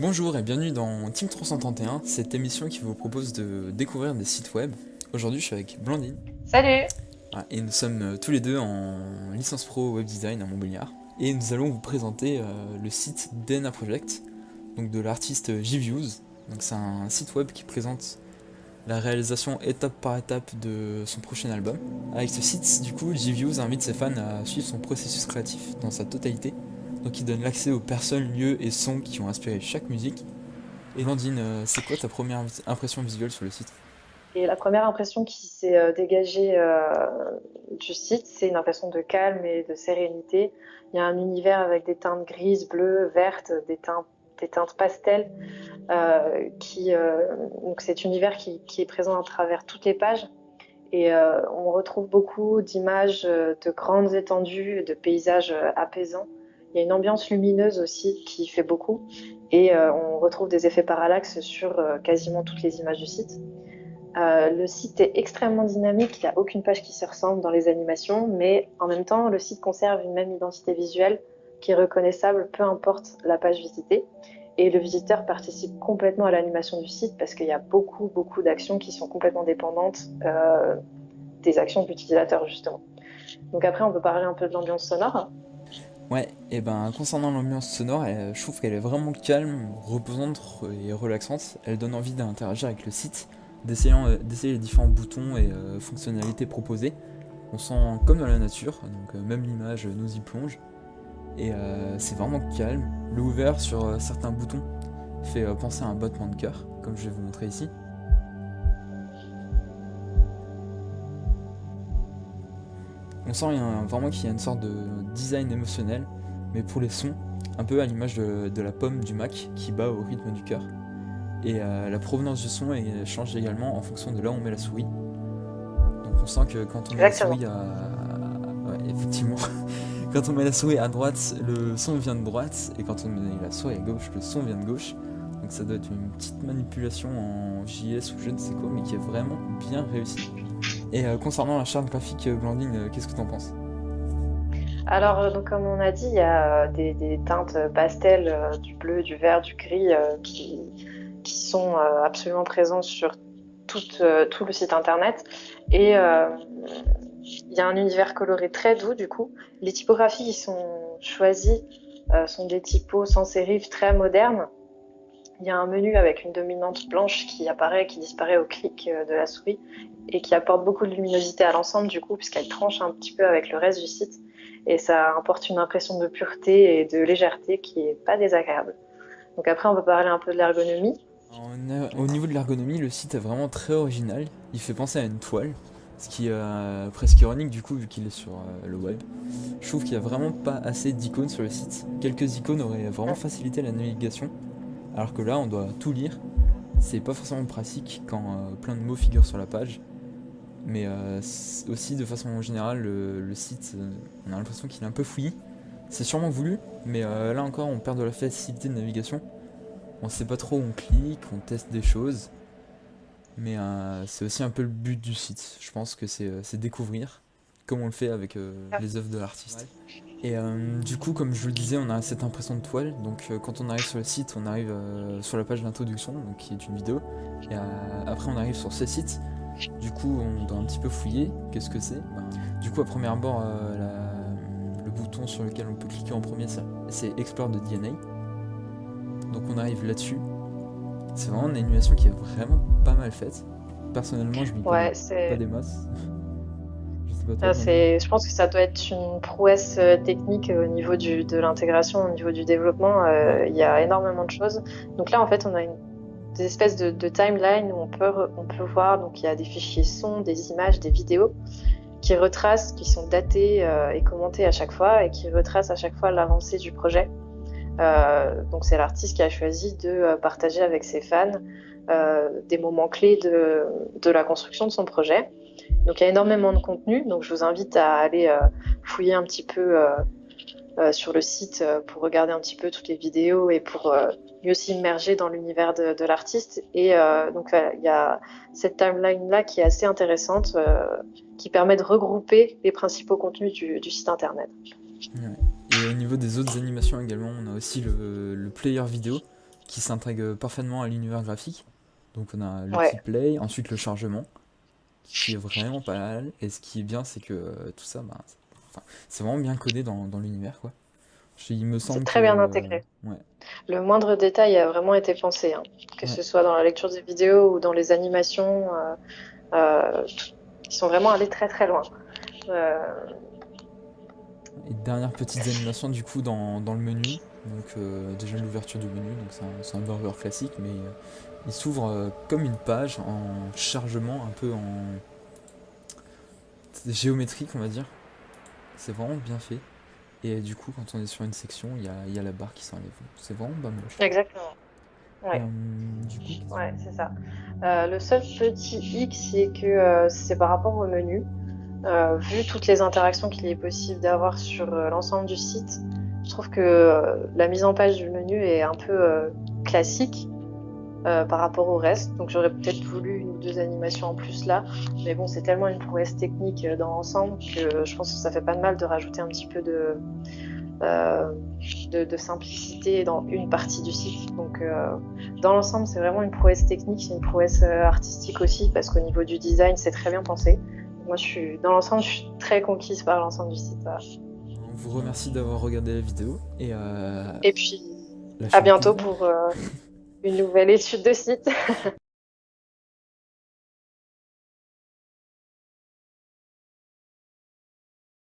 Bonjour et bienvenue dans Team 331, cette émission qui vous propose de découvrir des sites web. Aujourd'hui, je suis avec Blandine. Salut! Et nous sommes tous les deux en licence pro web design à Montbéliard. Et nous allons vous présenter le site DNA Project, donc de l'artiste J-Views. Donc c'est un site web qui présente la réalisation étape par étape de son prochain album. Avec ce site, du coup, J-Views invite ses fans à suivre son processus créatif dans sa totalité. Donc il donne l'accès aux personnes, lieux et sons qui ont inspiré chaque musique. Et Landine, c'est quoi ta première impression visuelle sur le site? Et la première impression qui s'est dégagée du site, c'est une impression de calme et de sérénité. Il y a un univers avec des teintes grises, bleues, vertes, des teintes pastel. Donc cet univers qui est présent à travers toutes les pages. Et on retrouve beaucoup d'images de grandes étendues, de paysages apaisants. Il y a une ambiance lumineuse aussi qui fait beaucoup. Et on retrouve des effets parallaxes sur quasiment toutes les images du site. Le site est extrêmement dynamique, il n'y a aucune page qui se ressemble dans les animations, mais en même temps, le site conserve une même identité visuelle qui est reconnaissable peu importe la page visitée. Et le visiteur participe complètement à l'animation du site parce qu'il y a beaucoup d'actions qui sont complètement dépendantes des actions de l'utilisateur, justement. Donc après, on peut parler un peu de l'ambiance sonore. Ouais, et ben concernant l'ambiance sonore, je trouve qu'elle est vraiment calme, reposante et relaxante. Elle donne envie d'interagir avec le site, d'essayer les différents boutons et fonctionnalités proposées. On sent comme dans la nature, donc même l'image nous y plonge. Et c'est vraiment calme. Le ouvert sur certains boutons fait penser à un battement de cœur, comme je vais vous montrer ici. On sent vraiment qu'il y a une sorte de design émotionnel, mais pour les sons, un peu à l'image de la pomme du Mac qui bat au rythme du cœur. Et la provenance du son change également en fonction de là où on met la souris. Donc on sent que quand on met la Exactement. souris à... Ouais, effectivement, quand on met la souris à droite, le son vient de droite, et quand on met la souris à gauche, le son vient de gauche. Donc ça doit être une petite manipulation en JS ou je ne sais quoi, mais qui est vraiment bien réussie. Et concernant la charte graphique, Blandine, qu'est-ce que t'en penses? Alors, donc, comme on a dit, il y a des teintes pastel, du bleu, du vert, du gris, qui sont absolument présentes sur tout le site internet. Et il y a un univers coloré très doux, du coup. Les typographies qui sont choisies sont des typos sans sérif très modernes. Il y a un menu avec une dominante blanche qui apparaît, qui disparaît au clic de la souris et qui apporte beaucoup de luminosité à l'ensemble du coup puisqu'elle tranche un petit peu avec le reste du site et ça apporte une impression de pureté et de légèreté qui est pas désagréable. Donc après on peut parler un peu de l'ergonomie. Au niveau de l'ergonomie, le site est vraiment très original. Il fait penser à une toile, ce qui est presque ironique du coup vu qu'il est sur le web. Je trouve qu'il n'y a vraiment pas assez d'icônes sur le site. Quelques icônes auraient vraiment facilité la navigation, alors que là on doit tout lire. C'est pas forcément pratique quand plein de mots figurent sur la page. Mais aussi de façon générale, le site, on a l'impression qu'il est un peu fouillis. C'est sûrement voulu, mais là encore on perd de la facilité de navigation. On sait pas trop où on clique, on teste des choses, mais c'est aussi un peu le but du site. Je pense que c'est découvrir, comme on le fait avec les œuvres de l'artiste. Et du coup, comme je vous le disais, on a cette impression de toile. Donc quand on arrive sur le site, on arrive sur la page d'introduction, donc qui est une vidéo. Et après, on arrive sur ce site. Du coup, on doit un petit peu fouiller. Qu'est-ce que c'est? Du coup, à premier abord, le bouton sur lequel on peut cliquer en premier, c'est Explore de DNA. Donc on arrive là-dessus. C'est vraiment une animation qui est vraiment pas mal faite. Personnellement, je m'y connais Ouais, pas c'est des masses. Je sais pas toi, ça, Blandine. je pense que ça doit être une prouesse technique au niveau de l'intégration, au niveau du développement. Ouais. Il y a énormément de choses. Donc là, en fait, on a des espèces de timeline où on peut voir, donc il y a des fichiers sons, des images, des vidéos qui retracent, qui sont datés et commentés à chaque fois et qui retracent à chaque fois l'avancée du projet. Donc c'est l'artiste qui a choisi de partager avec ses fans des moments clés de la construction de son projet. Donc il y a énormément de contenu, donc je vous invite à aller fouiller un petit peu sur le site pour regarder un petit peu toutes les vidéos et pour mieux s'immerger dans l'univers de l'artiste. Et donc il y a cette timeline-là qui est assez intéressante, qui permet de regrouper les principaux contenus du site internet. Ouais. Et au niveau des autres animations également, on a aussi le player vidéo. qui s'intègre parfaitement à l'univers graphique. Donc on a le Ouais, petit play, ensuite le chargement, qui est vraiment pas mal. Et ce qui est bien, c'est que tout ça, bah, enfin, c'est vraiment bien codé dans l'univers, quoi. Il me c'est semble que... très bien intégré. ouais, Le moindre détail a vraiment été pensé, hein. Que ouais. ce soit dans la lecture des vidéos ou dans les animations, ils sont vraiment allés très très loin. Euh, Et dernière petite animation du coup dans le menu. Donc déjà l'ouverture du menu, donc c'est un burger classique, mais il s'ouvre comme une page en chargement, un peu en géométrique on va dire. C'est vraiment bien fait. Et du coup quand on est sur une section, il y a la barre qui s'enlève. C'est vraiment pas moche. Exactement. Et Ouais, du coup, ouais, c'est ça. Le seul petit hic, c'est que c'est par rapport au menu. Vu toutes les interactions qu'il est possible d'avoir sur l'ensemble du site, je trouve que la mise en page du menu est un peu classique par rapport au reste. Donc j'aurais peut-être voulu une ou deux animations en plus là. Mais bon, c'est tellement une prouesse technique dans l'ensemble que je pense que ça fait pas de mal de rajouter un petit peu euh, de simplicité dans une partie du site. Donc dans l'ensemble, c'est vraiment une prouesse technique, c'est une prouesse artistique aussi, parce qu'au niveau du design, c'est très bien pensé. Moi, dans l'ensemble, je suis très conquise par l'ensemble du site. Voilà. on vous remercie d'avoir regardé la vidéo et Et puis, lâchez à un pouce bientôt vert. pour une nouvelle étude de site.